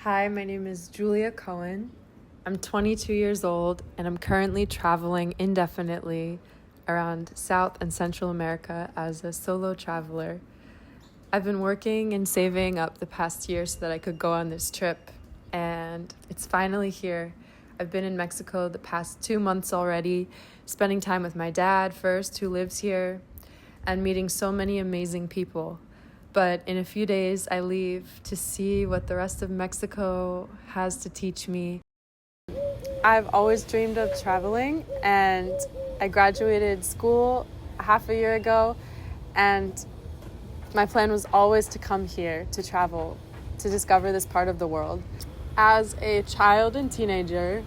Hi, my name is Julia Cohen. I'm 22 years old and I'm currently traveling indefinitely around South and Central America as a solo traveler. I've been working and saving up the past year so that I could go on this trip, and it's finally here. I've been in Mexico the past 2 months already, spending time with my dad first, who lives here, and meeting so many amazing people. But in a few days, I leave to see what the rest of Mexico has to teach me. I've always dreamed of traveling, and I graduated school half a year ago, and my plan was always to come here to travel, to discover this part of the world. As a child and teenager,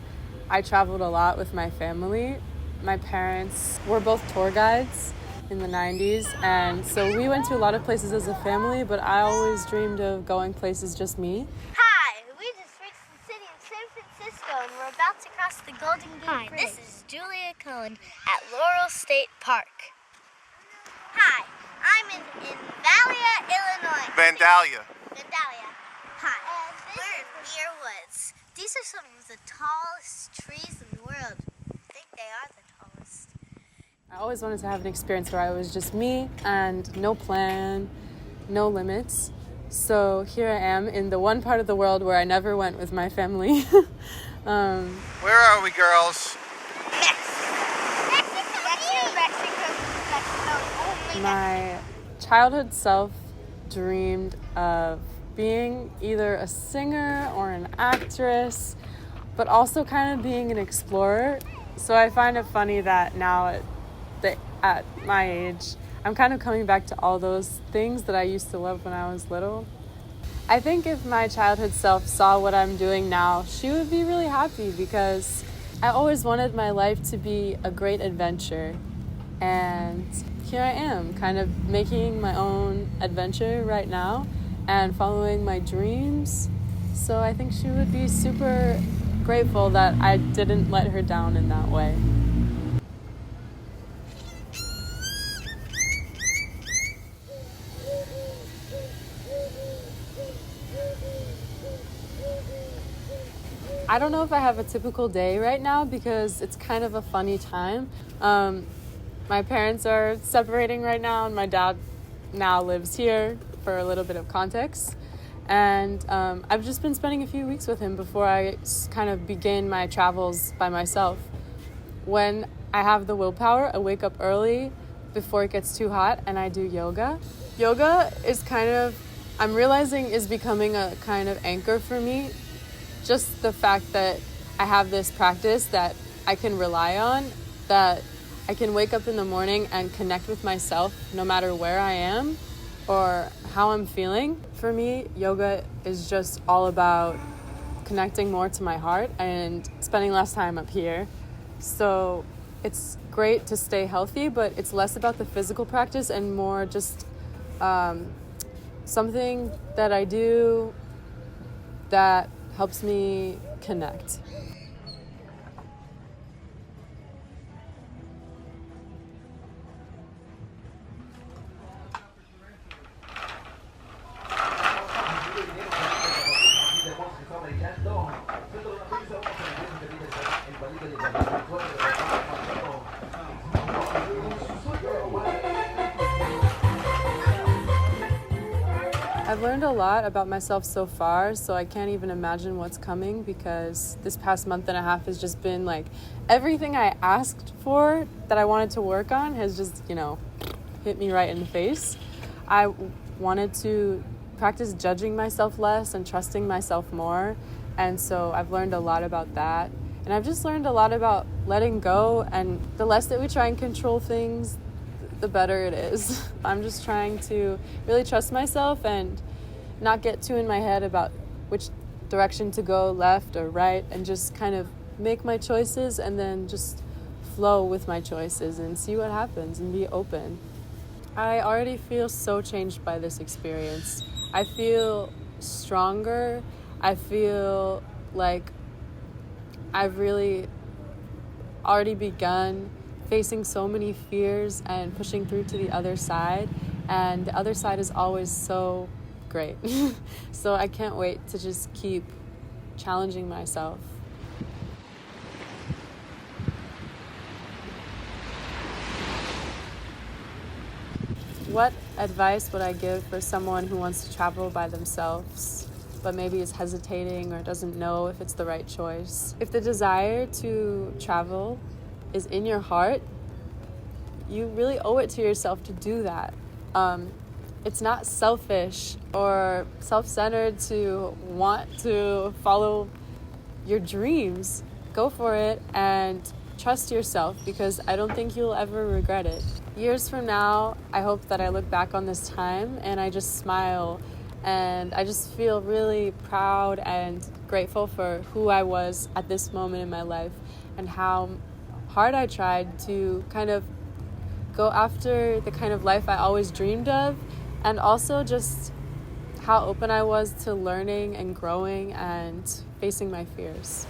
I traveled a lot with my family. My parents were both tour guides in the 90s, and so we went to a lot of places as a family, but I always dreamed of going places just me. Hi, we just reached the city of San Francisco and we're about to cross the Golden Gate Bridge. This is Julia Cohen at Laurel State Park. Hi, I'm in Vandalia, Illinois. Vandalia. Hi, we're in Muir Woods. These are some of the tallest trees in the world. I think they are the tallest. I always wanted to have an experience where I was just me and no plan, no limits. So here I am in the one part of the world where I never went with my family. Where are we, girls? Mexico. My childhood self dreamed of being either a singer or an actress, but also kind of being an explorer. So I find it funny that now at my age, I'm kind of coming back to all those things that I used to love when I was little. I think if my childhood self saw what I'm doing now, she would be really happy, because I always wanted my life to be a great adventure. And here I am, kind of making my own adventure right now and following my dreams. So I think she would be super grateful that I didn't let her down in that way. I don't know if I have a typical day right now because it's kind of a funny time. My parents are separating right now, and my dad now lives here for a little bit of context. And I've just been spending a few weeks with him before I kind of begin my travels by myself. When I have the willpower, I wake up early before it gets too hot and I do yoga. Yoga is I'm realizing is becoming a kind of anchor for me. Just the fact that I have this practice that I can rely on, that I can wake up in the morning and connect with myself no matter where I am or how I'm feeling. For me, yoga is just all about connecting more to my heart and spending less time up here. So it's great to stay healthy, but it's less about the physical practice and more just something that I do that helps me connect. I've learned a lot about myself so far, so I can't even imagine what's coming, because this past month and a half has just been like everything I asked for that I wanted to work on has just, hit me right in the face. I wanted to practice judging myself less and trusting myself more, and so I've learned a lot about that. And I've just learned a lot about letting go, and the less that we try and control things, the better it is. I'm just trying to really trust myself and not get too in my head about which direction to go, left or right, and just kind of make my choices and then just flow with my choices and see what happens and be open. I already feel so changed by this experience. I feel stronger. I feel like I've really already begun facing so many fears and pushing through to the other side. And the other side is always so great. So I can't wait to just keep challenging myself. What advice would I give for someone who wants to travel by themselves, but maybe is hesitating or doesn't know if it's the right choice? If the desire to travel is in your heart, you really owe it to yourself to do that. It's not selfish or self-centered to want to follow your dreams. Go for it and trust yourself, because I don't think you'll ever regret it. Years from now, I hope that I look back on this time and I just smile, and I just feel really proud and grateful for who I was at this moment in my life and how hard I tried to kind of go after the kind of life I always dreamed of, and also just how open I was to learning and growing and facing my fears.